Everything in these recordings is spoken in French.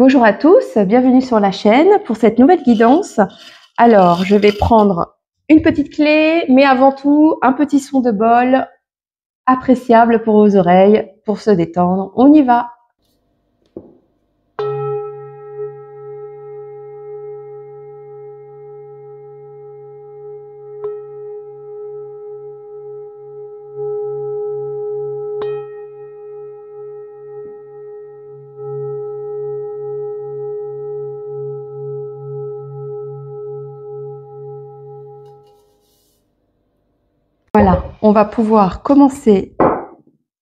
Bonjour à tous, bienvenue sur la chaîne pour cette nouvelle guidance. Alors, je vais prendre une petite clé, mais avant tout, un petit son de bol appréciable pour vos oreilles, pour se détendre. On y va! Voilà, on va pouvoir commencer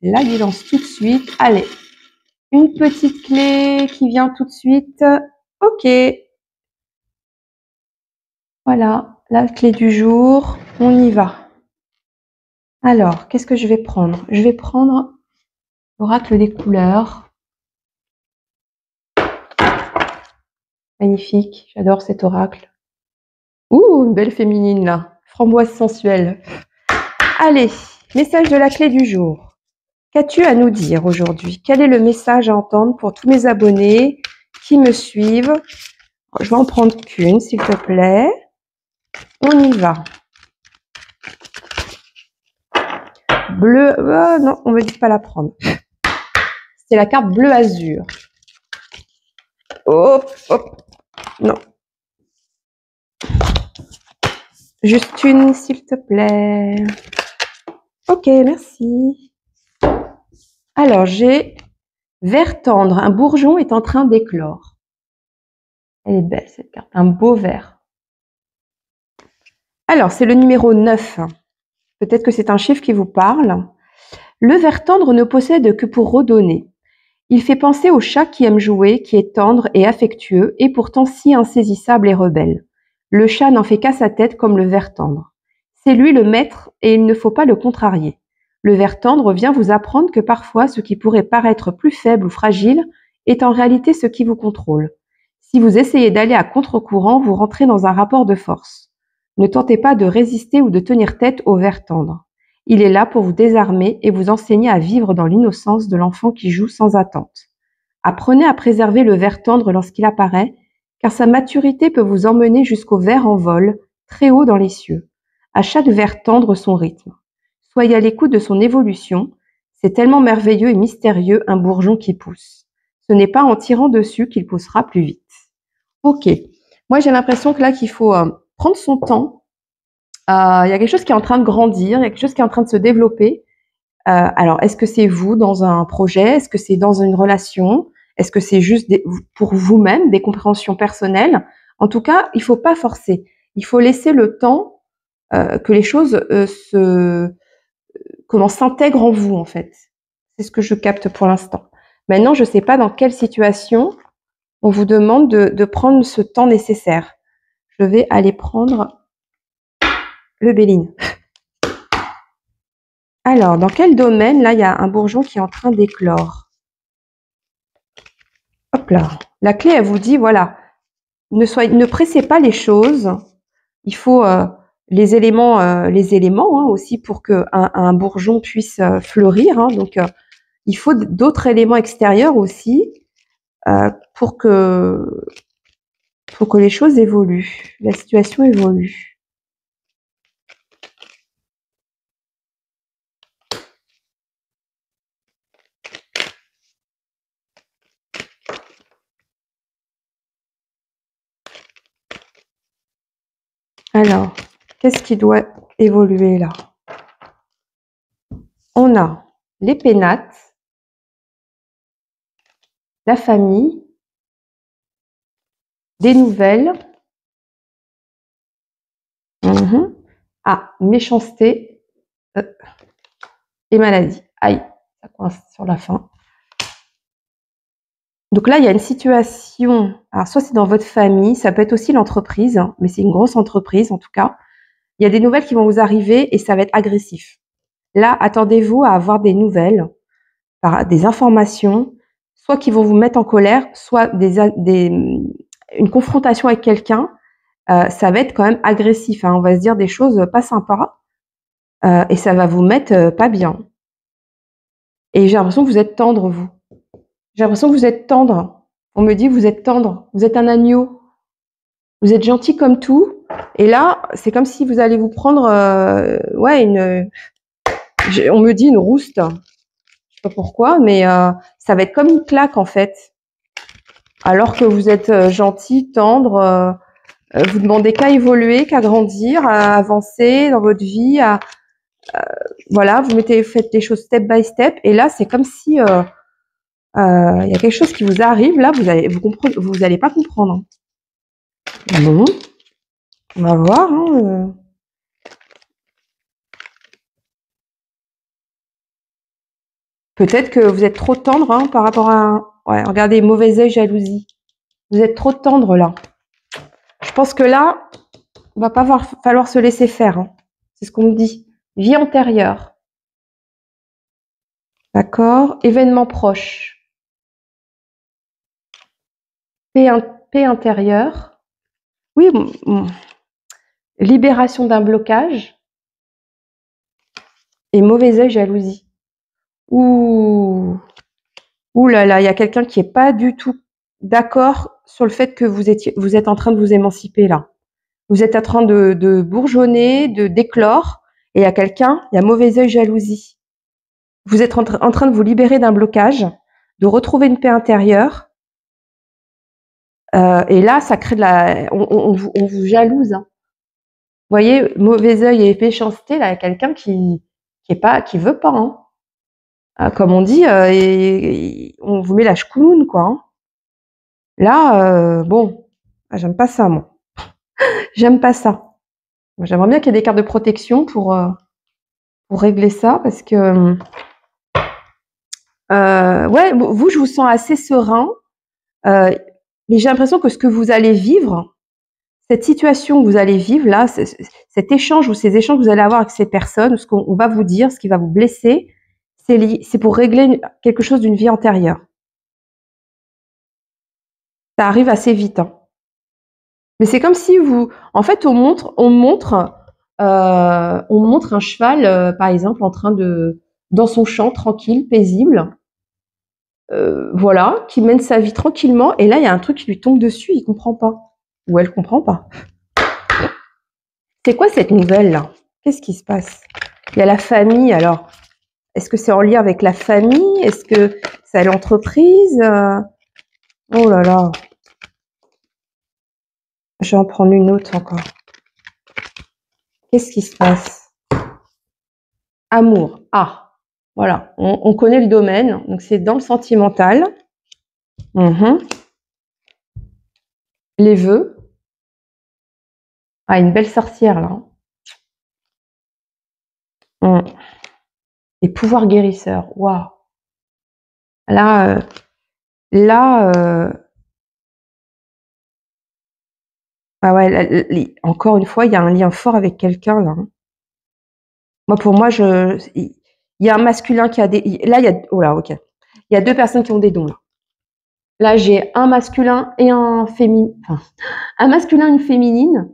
la guidance tout de suite. Allez, une petite clé qui vient tout de suite. Ok. Voilà, la clé du jour. On y va. Alors, qu'est-ce que je vais prendre? Je vais prendre l'oracle des couleurs. Magnifique, j'adore cet oracle. Ouh, une belle féminine là. Framboise sensuelle. Allez, message de la clé du jour. Qu'as-tu à nous dire aujourd'hui? Quel est le message à entendre pour tous mes abonnés qui me suivent? Je vais en prendre qu'une, s'il te plaît. On y va. Bleu. Oh, non, on me dit pas la prendre. C'est la carte bleu azur. Hop, hop. Non. Juste une, s'il te plaît. Ok, merci. Alors, j'ai vert tendre. Un bourgeon est en train d'éclore. Elle est belle, cette carte. Un beau vert. Alors, c'est le numéro 9. Peut-être que c'est un chiffre qui vous parle. Le vert tendre ne possède que pour redonner. Il fait penser au chat qui aime jouer, qui est tendre et affectueux, et pourtant si insaisissable et rebelle. Le chat n'en fait qu'à sa tête comme le vert tendre. C'est lui le maître et il ne faut pas le contrarier. Le vert tendre vient vous apprendre que parfois ce qui pourrait paraître plus faible ou fragile est en réalité ce qui vous contrôle. Si vous essayez d'aller à contre-courant, vous rentrez dans un rapport de force. Ne tentez pas de résister ou de tenir tête au vert tendre. Il est là pour vous désarmer et vous enseigner à vivre dans l'innocence de l'enfant qui joue sans attente. Apprenez à préserver le vert tendre lorsqu'il apparaît, car sa maturité peut vous emmener jusqu'au vert en vol, très haut dans les cieux. À chaque vert tendre son rythme. Soyez à l'écoute de son évolution. C'est tellement merveilleux et mystérieux un bourgeon qui pousse. Ce n'est pas en tirant dessus qu'il poussera plus vite. Ok. Moi, j'ai l'impression que là, qu'il faut prendre son temps. Il y a quelque chose qui est en train de grandir, il y a quelque chose qui est en train de se développer. Alors, est-ce que c'est vous dans un projet? Est-ce que c'est dans une relation? Est-ce que c'est juste pour vous-même, des compréhensions personnelles? En tout cas, il faut pas forcer. Il faut laisser le temps que les choses s'intègrent en vous, en fait. C'est ce que je capte pour l'instant. Maintenant, je ne sais pas dans quelle situation on vous demande de prendre ce temps nécessaire. Je vais aller prendre le Béline. Alors, dans quel domaine, là, il y a un bourgeon qui est en train d'éclore. Hop là. La clé, elle vous dit, voilà, ne pressez pas les choses. Il faut les éléments hein, aussi pour qu'un bourgeon puisse fleurir. Hein. Donc, il faut d'autres éléments extérieurs aussi pour que les choses évoluent, la situation évolue. Alors, qu'est-ce qui doit évoluer là? On a les pénates, la famille, des nouvelles. Ah, méchanceté et maladie. Aïe, ça coince sur la fin. Donc là, il y a une situation, alors soit c'est dans votre famille, ça peut être aussi l'entreprise, hein, mais c'est une grosse entreprise en tout cas. Il y a des nouvelles qui vont vous arriver et ça va être agressif. Là, attendez-vous à avoir des nouvelles, des informations, soit qui vont vous mettre en colère, soit une confrontation avec quelqu'un. Ça va être quand même agressif. Hein, on va se dire des choses pas sympas et ça va vous mettre pas bien. Et j'ai l'impression que vous êtes tendre, vous. J'ai l'impression que vous êtes tendre. On me dit, vous êtes tendre, vous êtes un agneau, vous êtes gentil comme tout. Et là, c'est comme si vous allez vous prendre, ouais, on me dit une rouste. Je sais pas pourquoi, mais ça va être comme une claque en fait. Alors que vous êtes gentil, tendre, vous demandez qu'à évoluer, qu'à grandir, à avancer dans votre vie, voilà, faites les choses step by step. Et là, c'est comme si il y a quelque chose qui vous arrive. Là, vous allez pas comprendre. Bon, on va voir. Hein, Peut-être que vous êtes trop tendre hein, par rapport à... Ouais, regardez, mauvais œil, jalousie. Vous êtes trop tendre là. Je pense que là, il va pas falloir se laisser faire. Hein. C'est ce qu'on me dit. Vie antérieure. D'accord. Événement proche. Paix intérieure. Oui, libération d'un blocage. Et mauvais œil, jalousie. Ouh là là, il y a quelqu'un qui est pas du tout d'accord sur le fait que vous êtes en train de vous émanciper là. Vous êtes en train de bourgeonner, de d'éclore, et il y a quelqu'un, il y a mauvais œil, jalousie. Vous êtes en train de vous libérer d'un blocage, de retrouver une paix intérieure, et là, ça crée on vous jalouse. Hein. Vous voyez, mauvais œil et méchanceté, là, il y a quelqu'un qui veut pas. Hein. Comme on dit, on vous met la chkouloune, quoi. Hein. Là, bon, j'aime pas ça, moi. J'aime pas ça. J'aimerais bien qu'il y ait des cartes de protection pour régler ça, parce que ouais, vous, je vous sens assez serein, mais j'ai l'impression que ce que vous allez vivre, cette situation que vous allez vivre là, cet échange ou ces échanges que vous allez avoir avec ces personnes, ce qu'on va vous dire, ce qui va vous blesser, c'est pour régler quelque chose d'une vie antérieure. Ça arrive assez vite. Hein. Mais c'est comme si en fait, on montre un cheval, par exemple, dans son champ, tranquille, paisible, voilà, qui mène sa vie tranquillement. Et là, il y a un truc qui lui tombe dessus, il comprend pas, ou elle comprend pas. C'est quoi cette nouvelle là? Qu'est-ce qui se passe? Il y a la famille. Alors, est-ce que c'est en lien avec la famille? Est-ce que c'est l'entreprise? Oh là là. Je vais en prendre une autre encore. Qu'est-ce qui se passe? Amour. Ah, voilà. On connaît le domaine. Donc, c'est dans le sentimental. Les vœux. Ah, une belle sorcière, là. Les pouvoirs guérisseurs. Waouh. Là, ah ouais, encore une fois, il y a un lien fort avec quelqu'un, là. Moi, pour moi, il y a un masculin qui a des... Là, il y a... Oh là, ok. Il y a deux personnes qui ont des dons, là. Là, j'ai un masculin et un féminin. Enfin, un masculin et une féminine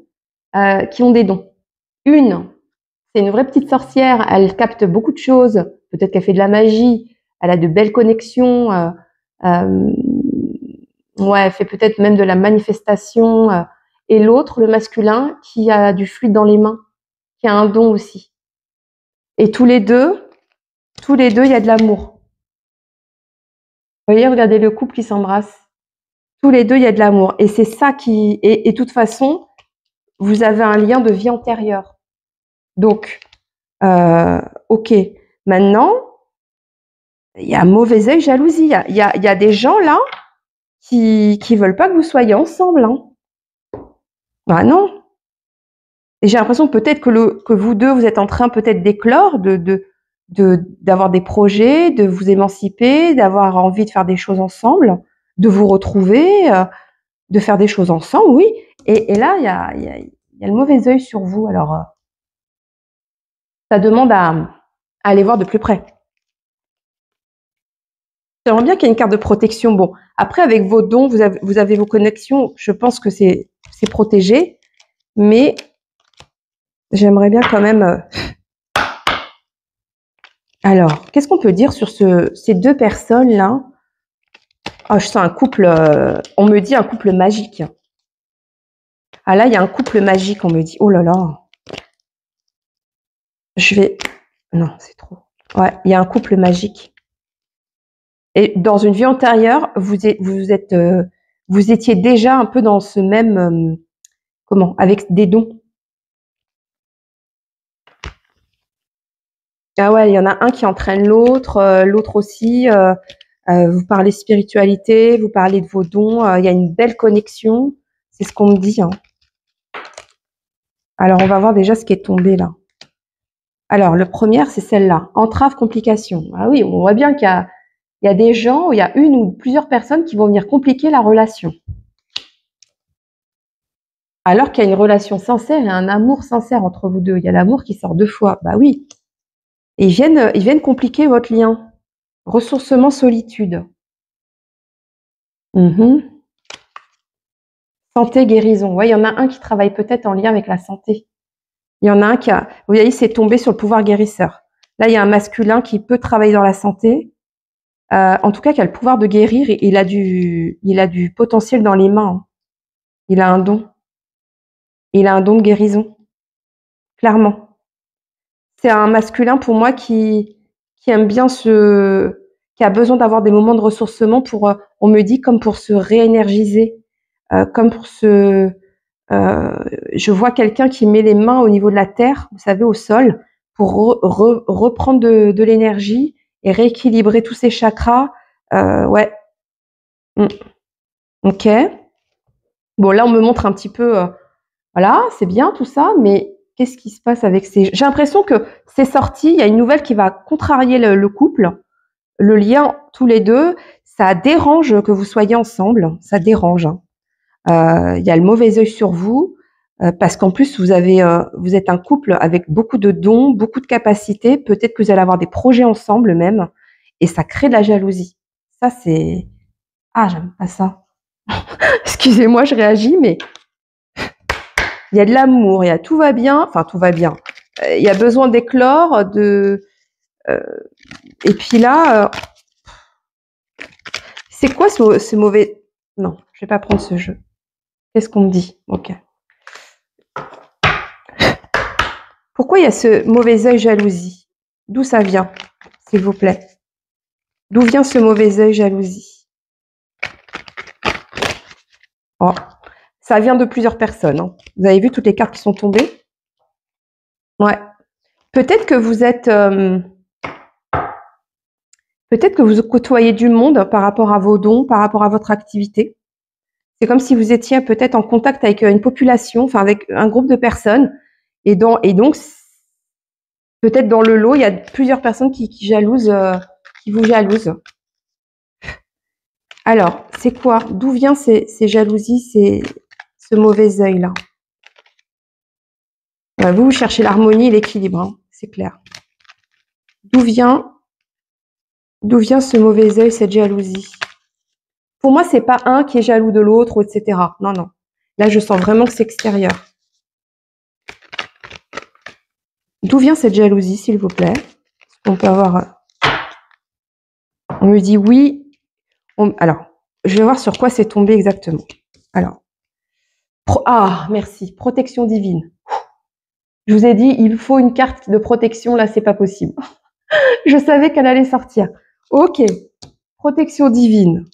qui ont des dons. Une, c'est une vraie petite sorcière. Elle capte beaucoup de choses. Peut-être qu'elle fait de la magie. Elle a de belles connexions. Ouais, elle fait peut-être même de la manifestation. Et l'autre, le masculin, qui a du fluide dans les mains, qui a un don aussi. Et tous les deux, il y a de l'amour. Vous voyez, regardez le couple qui s'embrasse. Tous les deux, il y a de l'amour. Et c'est ça qui... Et de toute façon, vous avez un lien de vie antérieure. Donc, ok. Maintenant, il y a mauvais œil, jalousie. Il y a des gens là qui veulent pas que vous soyez ensemble. Hein. Bah non. Et j'ai l'impression peut-être que vous deux, vous êtes en train peut-être d'éclore, d'avoir des projets, de vous émanciper, d'avoir envie de faire des choses ensemble, de vous retrouver, de faire des choses ensemble, oui. Et là, il y a le mauvais œil sur vous. Alors, ça demande à aller voir de plus près. J'aimerais bien qu'il y ait une carte de protection. Bon, après, avec vos dons, vous avez vos connexions. Je pense que c'est protégé. Mais j'aimerais bien quand même... Alors, qu'est-ce qu'on peut dire sur ces deux personnes-là? Oh, je sens un couple, on me dit un couple magique. Ah là, il y a un couple magique, on me dit. Oh là là. Je vais... Non, c'est trop. Ouais, il y a un couple magique. Et dans une vie antérieure, vous étiez déjà un peu dans ce même... comment? Avec des dons. Ah ouais, il y en a un qui entraîne l'autre, l'autre aussi. Vous parlez spiritualité, vous parlez de vos dons. Il y a une belle connexion. C'est ce qu'on me dit, hein. Alors, on va voir déjà ce qui est tombé là. Alors, le premier, c'est celle-là. Entrave, complication. Ah oui, on voit bien qu'il y a des gens, il y a une ou plusieurs personnes qui vont venir compliquer la relation. Alors qu'il y a une relation sincère et un amour sincère entre vous deux. Il y a l'amour qui sort deux fois. Bah oui. Et ils viennent compliquer votre lien. Ressourcement, solitude. Santé, guérison. Ouais, il y en a un qui travaille peut-être en lien avec la santé. Il y en a un qui a, vous voyez, c'est tombé sur le pouvoir guérisseur. Là, il y a un masculin qui peut travailler dans la santé, en tout cas qui a le pouvoir de guérir. Et il a du potentiel dans les mains, hein. Il a un don. Il a un don de guérison, clairement. C'est un masculin pour moi qui aime bien qui a besoin d'avoir des moments de ressourcement pour, on me dit, comme pour se réénergiser, comme pour je vois quelqu'un qui met les mains au niveau de la terre, vous savez, au sol, pour reprendre de l'énergie et rééquilibrer tous ses chakras. Ouais. Ok. Bon, là, on me montre un petit peu, voilà, c'est bien tout ça, mais qu'est-ce qui se passe avec ces... J'ai l'impression que c'est sorti, il y a une nouvelle qui va contrarier le couple, le lien, tous les deux. Ça dérange que vous soyez ensemble, ça dérange, hein. Il y a le mauvais œil sur vous, parce qu'en plus vous êtes un couple avec beaucoup de dons, beaucoup de capacités. Peut-être que vous allez avoir des projets ensemble même, et ça crée de la jalousie. Ça c'est... Ah, j'aime pas ça. Excusez-moi, je réagis, mais il y a de l'amour, tout va bien, enfin tout va bien. Il y a besoin d'éclore, et puis là, c'est quoi ce mauvais... Non, je vais pas prendre ce jeu. Qu'est-ce qu'on me dit? Ok. Pourquoi il y a ce mauvais œil jalousie? D'où ça vient, s'il vous plaît? D'où vient ce mauvais œil jalousie? Oh, ça vient de plusieurs personnes, hein. Vous avez vu toutes les cartes qui sont tombées? Ouais. Peut-être que vous êtes... peut-être que vous côtoyez du monde par rapport à vos dons, par rapport à votre activité. C'est comme si vous étiez peut-être en contact avec une population, enfin avec un groupe de personnes. Et donc, peut-être dans le lot, il y a plusieurs personnes qui jalousent, qui vous jalousent. Alors, c'est quoi? D'où vient ces jalousies, ce mauvais œil-là? Vous cherchez l'harmonie et l'équilibre, hein, c'est clair. D'où vient ce mauvais œil, cette jalousie? Pour moi, c'est pas un qui est jaloux de l'autre, etc. Non, non. Là, je sens vraiment que c'est extérieur. D'où vient cette jalousie, s'il vous plaît? On peut avoir... On me dit oui. Alors, je vais voir sur quoi c'est tombé exactement. Alors, ah, merci. Protection divine. Je vous ai dit, il faut une carte de protection. Là, c'est pas possible. Je savais qu'elle allait sortir. Ok. Protection divine.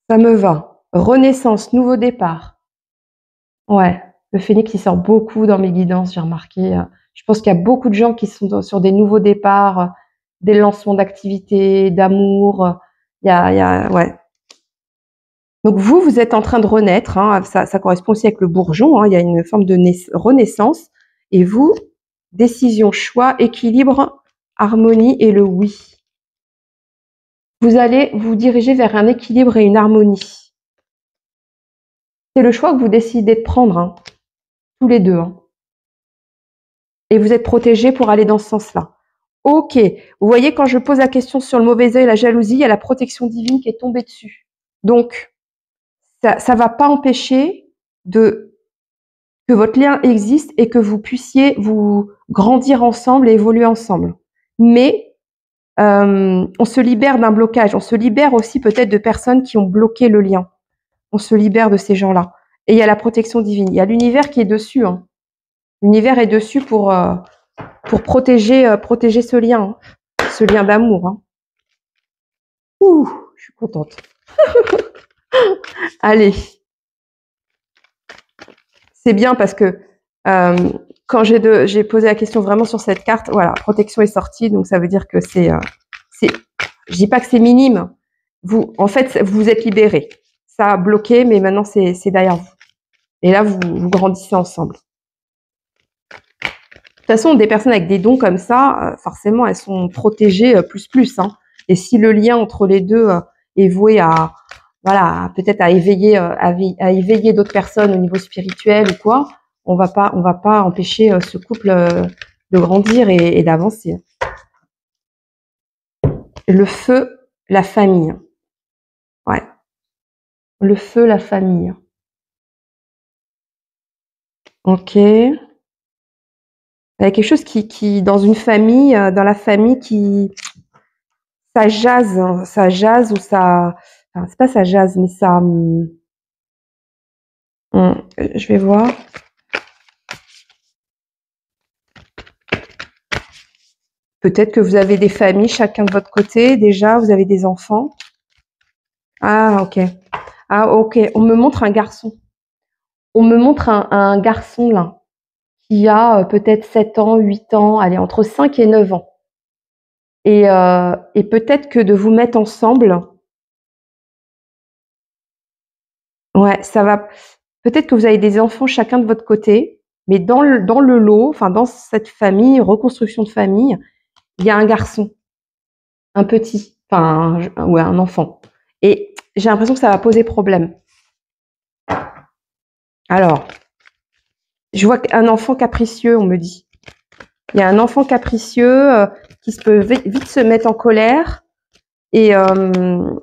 Ça me va. Renaissance, nouveau départ. Ouais. Le phénix, il sort beaucoup dans mes guidances, j'ai remarqué. Je pense qu'il y a beaucoup de gens qui sont sur des nouveaux départs, des lancements d'activités, d'amour. Ouais. Donc vous êtes en train de renaître, hein, ça correspond aussi avec le bourgeon, hein, il y a une forme de renaissance. Et vous, décision, choix, équilibre, harmonie et le oui. Vous allez vous diriger vers un équilibre et une harmonie. C'est le choix que vous décidez de prendre, hein, tous les deux, hein. Et vous êtes protégés pour aller dans ce sens-là. Ok, vous voyez, quand je pose la question sur le mauvais œil, la jalousie, il y a la protection divine qui est tombée dessus. Donc, ça va pas empêcher que votre lien existe et que vous puissiez vous grandir ensemble et évoluer ensemble. Mais On se libère d'un blocage. On se libère aussi peut-être de personnes qui ont bloqué le lien. On se libère de ces gens-là. Et il y a la protection divine. Il y a l'univers qui est dessus. Hein. L'univers est dessus pour protéger ce lien d'amour. Hein. Ouh, je suis contente. Allez. C'est bien parce que quand j'ai posé la question vraiment sur cette carte, voilà, protection est sortie, donc ça veut dire que je dis pas que c'est minime. En fait, vous êtes libérés. Ça a bloqué, mais maintenant c'est derrière vous. Et là, vous grandissez ensemble. De toute façon, des personnes avec des dons comme ça, forcément, elles sont protégées plus. Hein. Et si le lien entre les deux est voué à, voilà, peut-être à éveiller d'autres personnes au niveau spirituel ou quoi, on va pas empêcher ce couple de grandir et d'avancer. Le feu, la famille. Ouais. Le feu, la famille. Ok. Il y a quelque chose qui dans une famille, dans la famille, ça jase ou ça, enfin, c'est pas ça jase, mais ça, je vais voir. Peut-être que vous avez des familles, chacun de votre côté, déjà, vous avez des enfants. Ah, ok. Ah, ok. On me montre un garçon. On me montre un garçon, là, qui a peut-être 7 ans, 8 ans, allez, entre 5 et 9 ans. Et peut-être que de vous mettre ensemble, ouais, ça va. Peut-être que vous avez des enfants chacun de votre côté, mais dans le lot, enfin dans cette famille, reconstruction de famille, il y a un garçon, un petit, enfin ouais, un enfant. Et j'ai l'impression que ça va poser problème. Alors, je vois un enfant capricieux, on me dit. Il y a un enfant capricieux qui peut vite se mettre en colère et alors,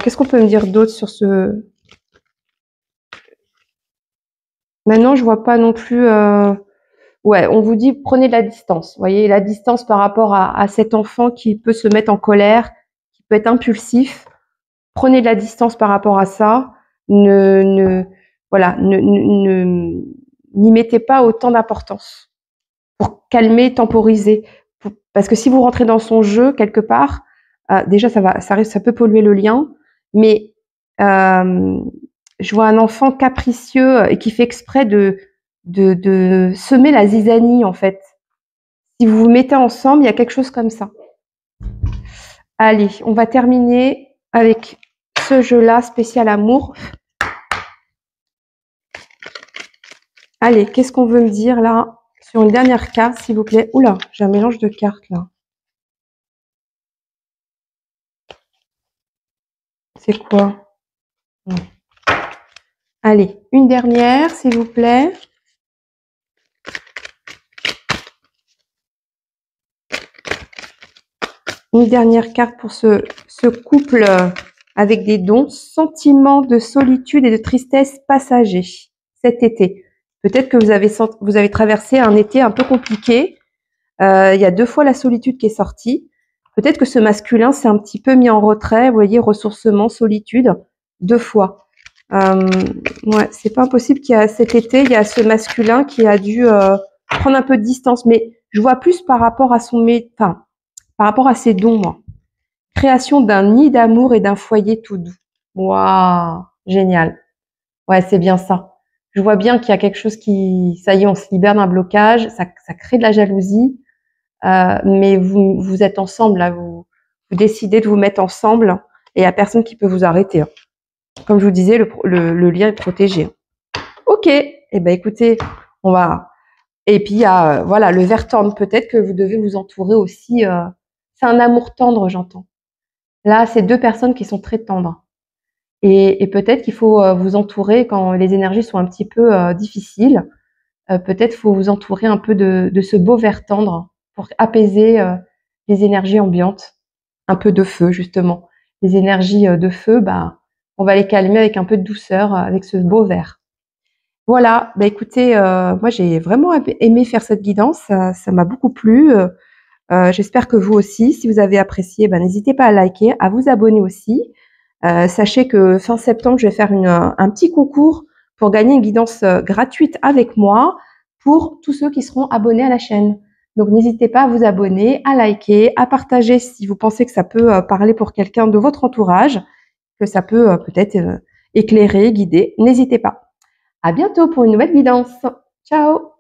qu'est-ce qu'on peut me dire d'autre sur ce... Maintenant, je vois pas non plus... Ouais, on vous dit prenez de la distance. Vous voyez, la distance par rapport à cet enfant qui peut se mettre en colère, qui peut être impulsif. Prenez de la distance par rapport à ça. Voilà, n'y mettez pas autant d'importance. Pour calmer, temporiser. Parce que si vous rentrez dans son jeu quelque part, déjà ça peut polluer le lien. Mais je vois un enfant capricieux et qui fait exprès de semer la zizanie, en fait. Si vous vous mettez ensemble, il y a quelque chose comme ça. Allez, on va terminer avec ce jeu-là, spécial amour. Allez, qu'est-ce qu'on veut me dire là sur une dernière carte, s'il vous plaît? Oula, j'ai un mélange de cartes là. C'est quoi? Allez, une dernière, s'il vous plaît. Une dernière carte pour ce couple avec des dons. Sentiment de solitude et de tristesse passager cet été. Peut-être que vous avez traversé un été un peu compliqué. Il y a 2 fois la solitude qui est sortie. Peut-être que ce masculin s'est un petit peu mis en retrait. Vous voyez, ressourcement, solitude, 2 fois. Ouais, c'est pas impossible qu'il y a cet été, il y a ce masculin qui a dû prendre un peu de distance. Mais je vois plus par rapport à par rapport à ses dons, moi. Création d'un nid d'amour et d'un foyer tout doux. Waouh, génial. Ouais, c'est bien ça. Je vois bien qu'il y a quelque chose ça y est, on se libère d'un blocage, ça crée de la jalousie, mais vous êtes ensemble là, vous décidez de vous mettre ensemble et il n'y a personne qui peut vous arrêter. Hein. Comme je vous disais, le lien est protégé. Ok, eh ben écoutez, on va. Et puis il y a voilà le vert tendre. Peut-être que vous devez vous entourer aussi. C'est un amour tendre, j'entends. Là, c'est 2 personnes qui sont très tendres. Et peut-être qu'il faut vous entourer quand les énergies sont un petit peu difficiles. Peut-être faut vous entourer un peu de ce beau vert tendre pour apaiser les énergies ambiantes. Un peu de feu, justement. Les énergies de feu, bah, on va les calmer avec un peu de douceur, avec ce beau vert. Voilà, bah, écoutez, moi j'ai vraiment aimé faire cette guidance, ça m'a beaucoup plu, j'espère que vous aussi. Si vous avez apprécié, bah, n'hésitez pas à liker, à vous abonner aussi. Sachez que fin septembre, je vais faire un petit concours pour gagner une guidance, gratuite avec moi pour tous ceux qui seront abonnés à la chaîne. Donc n'hésitez pas à vous abonner, à liker, à partager si vous pensez que ça peut, parler pour quelqu'un de votre entourage, que ça peut, peut-être, éclairer, guider. N'hésitez pas. À bientôt pour une nouvelle guidance. Ciao!